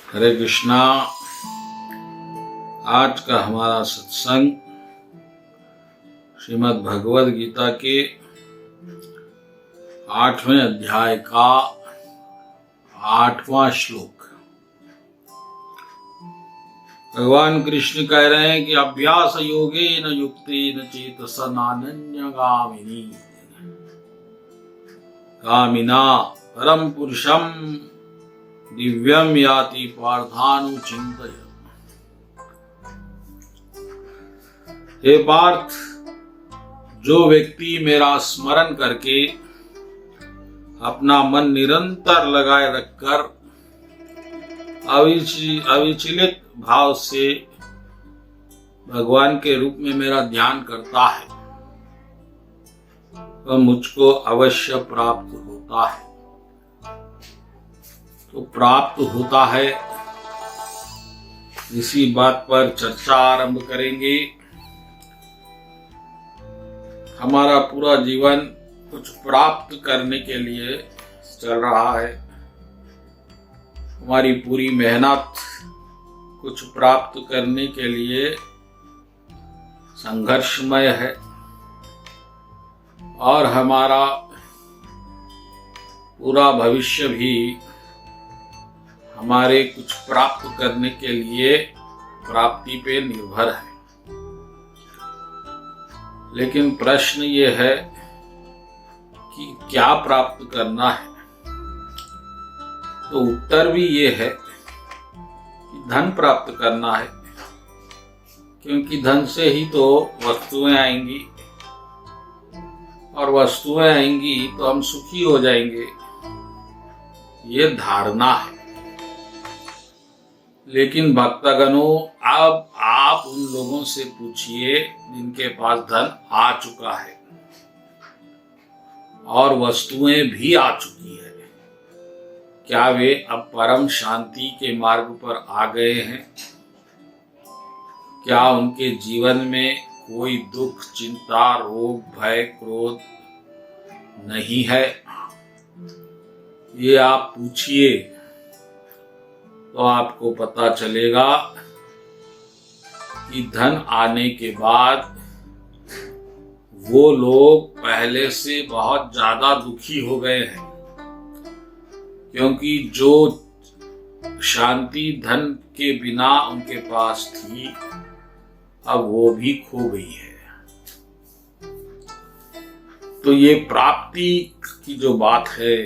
हरे कृष्णा। आज का हमारा सत्संग श्रीमद् भगवद गीता के 8वें अध्याय का 8वां श्लोक। भगवान कृष्ण कह रहे हैं कि अभ्यास योगेन युक्तेन चेतसा नान्यगामिनी कामिना परम पुरुषम दिव्यम याति पार्थानुचिंतय। हे पार्थ, जो व्यक्ति मेरा स्मरण करके अपना मन निरंतर लगाए रखकर अविचलित भाव से भगवान के रूप में मेरा ध्यान करता है, वह मुझको अवश्य प्राप्त होता है। तो प्राप्त होता है, इसी बात पर चर्चा आरंभ करेंगे। हमारा पूरा जीवन कुछ प्राप्त करने के लिए चल रहा है। हमारी पूरी मेहनत कुछ प्राप्त करने के लिए संघर्षमय है और हमारा पूरा भविष्य भी हमारे कुछ प्राप्त करने के लिए प्राप्ति पे निर्भर है। लेकिन प्रश्न ये है कि क्या प्राप्त करना है। तो उत्तर भी ये है कि धन प्राप्त करना है, क्योंकि धन से ही तो वस्तुएं आएंगी और वस्तुएं आएंगी तो हम सुखी हो जाएंगे, ये धारणा है। लेकिन भक्तगणों, अब आप उन लोगों से पूछिए जिनके पास धन आ चुका है और वस्तुएं भी आ चुकी है, क्या वे अब परम शांति के मार्ग पर आ गए हैं? क्या उनके जीवन में कोई दुख, चिंता, रोग, भय, क्रोध नहीं है? ये आप पूछिए तो आपको पता चलेगा कि धन आने के बाद वो लोग पहले से बहुत ज्यादा दुखी हो गए हैं, क्योंकि जो शांति धन के बिना उनके पास थी, अब वो भी खो गई है। तो ये प्राप्ति की जो बात है,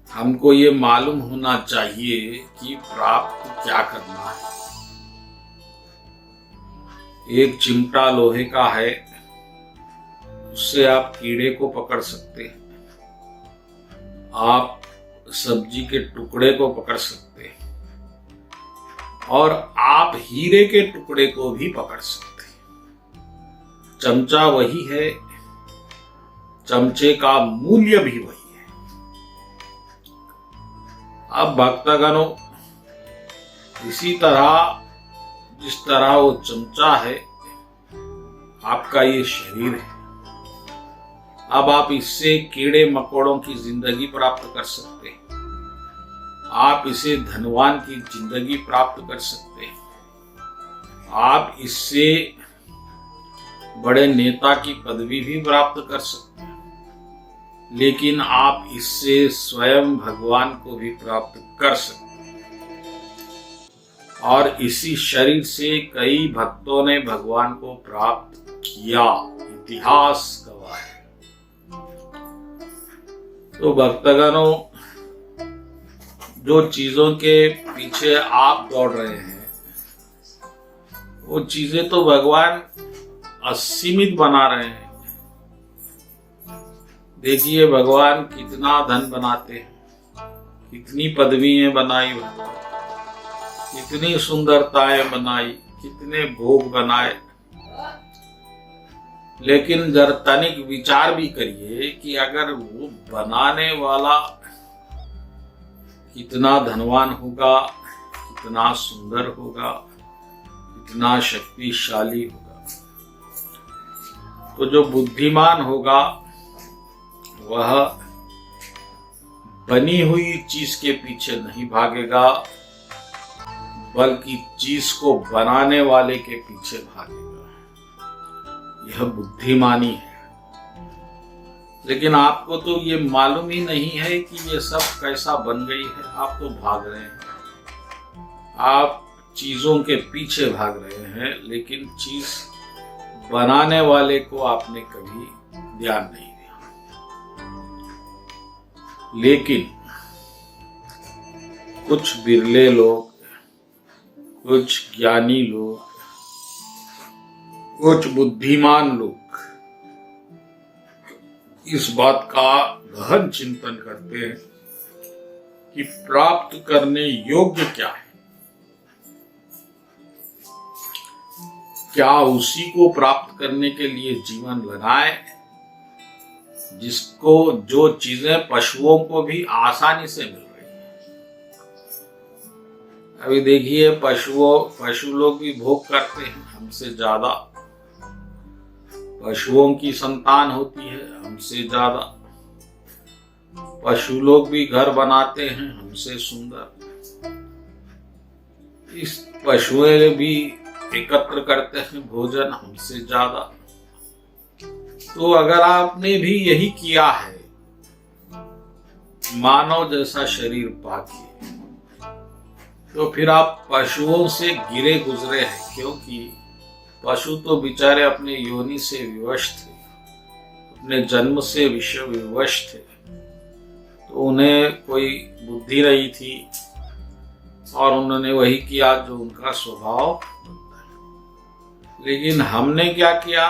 हमको ये मालूम होना चाहिए कि प्राप्त क्या करना है। एक चिमटा लोहे का है, उससे आप कीड़े को पकड़ सकते हैं, आप सब्जी के टुकड़े को पकड़ सकते हैं और आप हीरे के टुकड़े को भी पकड़ सकते हैं। चमचा वही है, चमचे का मूल्य भी वही है। अब भक्तगणों, इसी तरह जिस तरह वो चमचा है, आपका ये शरीर है। अब आप इससे कीड़े मकोड़ों की जिंदगी प्राप्त कर सकते हैं, आप इसे धनवान की जिंदगी प्राप्त कर सकते हैं, आप इससे बड़े नेता की पदवी भी प्राप्त कर सकते हैं, लेकिन आप इससे स्वयं भगवान को भी प्राप्त कर सकते हैं। और इसी शरीर से कई भक्तों ने भगवान को प्राप्त किया, इतिहास गवाह है। तो भक्तगणों, जो चीजों के पीछे आप दौड़ रहे हैं, वो चीजें तो भगवान असीमित बना रहे हैं। देखिए भगवान कितना धन बनाते हैं, कितनी पदवियां बनाई भगवान, कितनी सुंदरताएं बनाई, कितने भोग बनाए। लेकिन जरा तनिक विचार भी करिए कि अगर वो बनाने वाला कितना धनवान होगा, कितना सुंदर होगा, कितना शक्तिशाली होगा, तो जो बुद्धिमान होगा वह बनी हुई चीज के पीछे नहीं भागेगा, बल्कि चीज को बनाने वाले के पीछे भागेगा। यह बुद्धिमानी है। लेकिन आपको तो ये मालूम ही नहीं है कि ये सब कैसा बन गई है। आप तो भाग रहे हैं, आप चीजों के पीछे भाग रहे हैं, लेकिन चीज बनाने वाले को आपने कभी ध्यान नहीं दिया। लेकिन कुछ बिरले लोग, कुछ ज्ञानी लोग, कुछ बुद्धिमान लोग इस बात का गहन चिंतन करते हैं कि प्राप्त करने योग्य क्या है, क्या उसी को प्राप्त करने के लिए जीवन लगाए जिसको जो चीजें पशुओं को भी आसानी से मिल रही है। अभी देखिए पशु लोग भी भोग करते हैं हमसे ज्यादा, पशुओं की संतान होती है हमसे ज्यादा, पशु लोग भी घर बनाते हैं हमसे सुंदर, इस पशुएं भी एकत्र करते हैं भोजन हमसे ज्यादा। तो अगर आपने भी यही किया है, मानव जैसा शरीर पाके, तो फिर आप पशुओं से गिरे गुजरे हैं, क्योंकि पशु तो बेचारे अपने योनि से विवश थे, अपने जन्म से विश्व विवश थे, तो उन्हें कोई बुद्धि नहीं थी और उन्होंने वही किया जो उनका स्वभाव बनता है। लेकिन हमने क्या किया,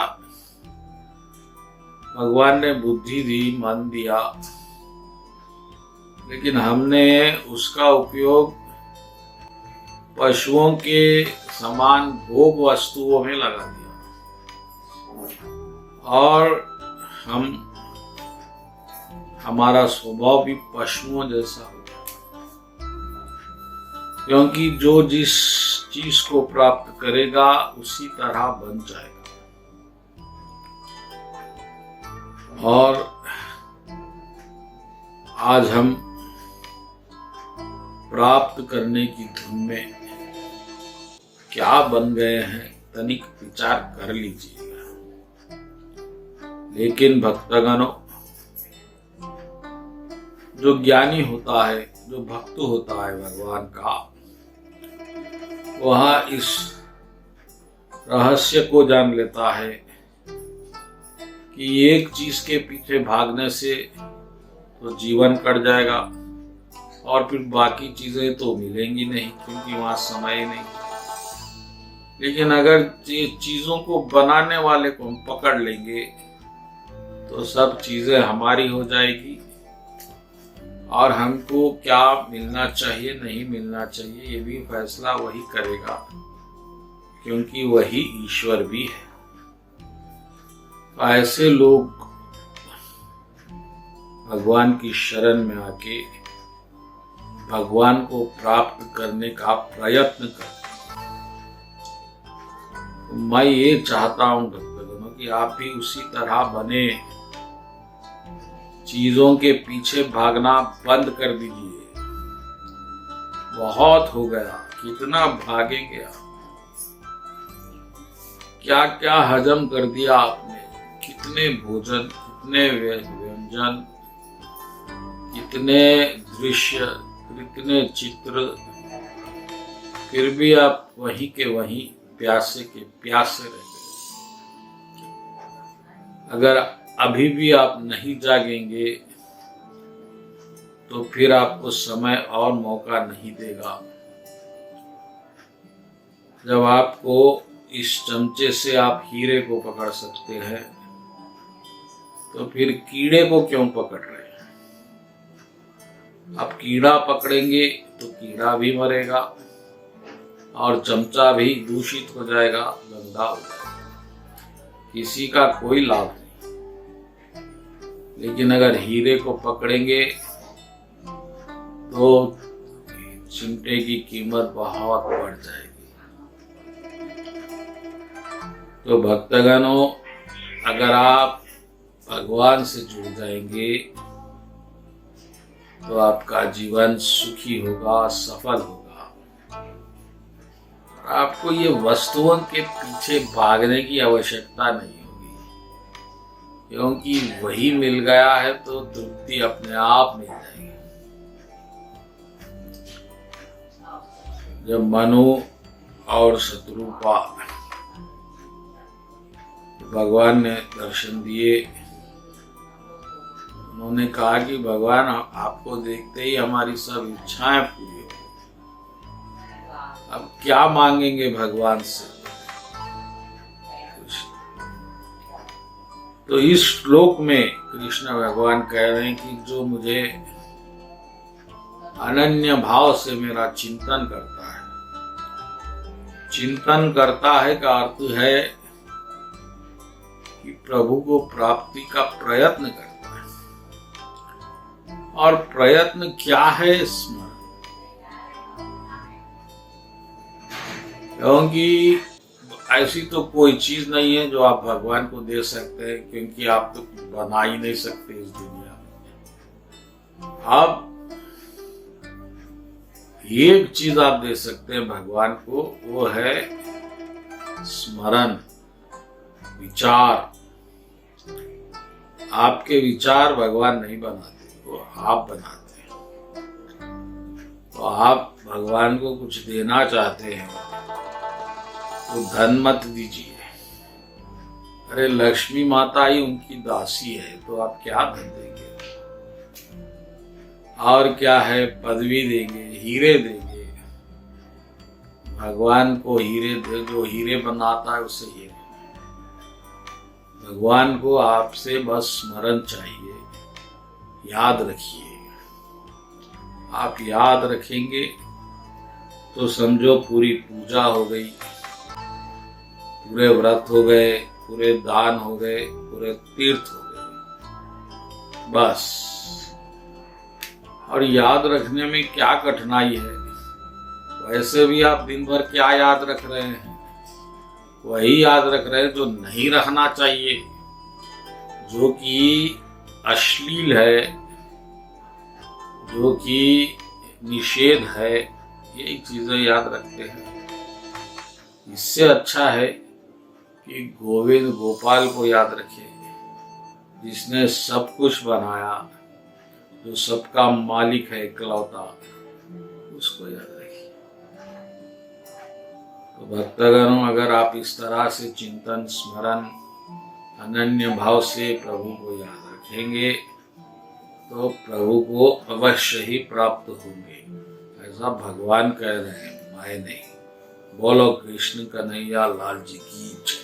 भगवान ने बुद्धि दी, मन दिया, लेकिन हमने उसका उपयोग पशुओं के समान भोग वस्तुओं में लगा दिया और हमारा स्वभाव भी पशुओं जैसा हो गया। क्योंकि जो जिस चीज को प्राप्त करेगा उसी तरह बन जाएगा। और आज हम प्राप्त करने की धुन में क्या बन गए हैं, तनिक विचार कर लीजिएगा। लेकिन भक्तगणों, जो ज्ञानी होता है, जो भक्त होता है भगवान का, वह इस रहस्य को जान लेता है कि एक चीज के पीछे भागने से तो जीवन कट जाएगा और फिर बाकी चीजें तो मिलेंगी नहीं, क्योंकि वहां समय नहीं। लेकिन अगर ये चीजों को बनाने वाले को हम पकड़ लेंगे तो सब चीजें हमारी हो जाएगी और हमको क्या मिलना चाहिए, नहीं मिलना चाहिए, ये भी फैसला वही करेगा, क्योंकि वही ईश्वर भी है। ऐसे लोग भगवान की शरण में आके भगवान को प्राप्त करने का प्रयत्न करते। मैं ये चाहता हूं भक्तगणों कि आप भी उसी तरह बने, चीजों के पीछे भागना बंद कर दीजिए। बहुत हो गया, कितना भागेंगे आप, क्या क्या हजम कर दिया आपने, कितने भोजन, कितने व्यंजन, कितने दृश्य, कितने चित्र, फिर भी आप वहीं के वहीं प्यासे के प्यासे रह गए। अगर अभी भी आप नहीं जागेंगे तो फिर आपको समय और मौका नहीं देगा। जब आपको इस चमचे से आप हीरे को पकड़ सकते हैं तो फिर कीड़े को क्यों पकड़ रहे हैं? आप कीड़ा पकड़ेंगे तो कीड़ा भी मरेगा और चमचा भी दूषित हो जाएगा, गंदा हो जाएगा, किसी का कोई लाभ नहीं। लेकिन अगर हीरे को पकड़ेंगे तो चिमटे की कीमत बहुत बढ़ जाएगी। तो भक्तगणों, अगर आप भगवान से जुड़ जाएंगे तो आपका जीवन सुखी होगा, सफल होगा। आपको ये वस्तुओं के पीछे भागने की आवश्यकता नहीं होगी, क्योंकि वही मिल गया है तो तृप्ति अपने आप मिल जाएगी। जब मनु और शत्रुपा भगवान ने दर्शन दिए, उन्होंने कहा कि भगवान आपको देखते ही हमारी सब इच्छाएं पूरी हो गई, अब क्या मांगेंगे भगवान से। तो इस श्लोक में कृष्ण भगवान कह रहे हैं कि जो मुझे अनन्य भाव से मेरा चिंतन करता है, चिंतन करता है का अर्थ है कि प्रभु को प्राप्ति का प्रयत्न करता है। और प्रयत्न क्या है? स्मरण। क्योंकि ऐसी तो कोई चीज नहीं है जो आप भगवान को दे सकते हैं, क्योंकि आप तो बना ही नहीं सकते इस दुनिया में। अब एक चीज आप दे सकते हैं भगवान को, वो है स्मरण, विचार। आपके विचार भगवान नहीं बनाते, वो आप बनाते हैं। तो आप भगवान को कुछ देना चाहते हैं तो धन मत दीजिए। अरे लक्ष्मी माता ही उनकी दासी है, तो आप क्या धन देंगे? और क्या है? पदवी देंगे, हीरे देंगे। भगवान को हीरे दे, जो हीरे बनाता है उसे हीरे। भगवान को आपसे बस स्मरण चाहिए, याद रखिए। आप याद रखेंगे तो समझो पूरी पूजा हो गई, पूरे व्रत हो गए, पूरे दान हो गए, पूरे तीर्थ हो गए, बस। और याद रखने में क्या कठिनाई है? वैसे भी आप दिन भर क्या याद रख रहे हैं? वही याद रख रहे हैं जो नहीं रखना चाहिए, जो कि अश्लील है, जो कि निषेध है, यही चीजें याद रखते हैं। इससे अच्छा है कि गोविंद गोपाल को याद रखें, जिसने सब कुछ बनाया, जो सबका मालिक है इकलौता, उसको याद रखिए। तो भक्तगणों, अगर आप इस तरह से चिंतन, स्मरण, अनन्य भाव से प्रभु को याद रखेंगे तो प्रभु को अवश्य ही प्राप्त होंगे, ऐसा भगवान कह रहे हैं, मैं नहीं। बोलो कृष्ण कन्हैया लाल जी की जय।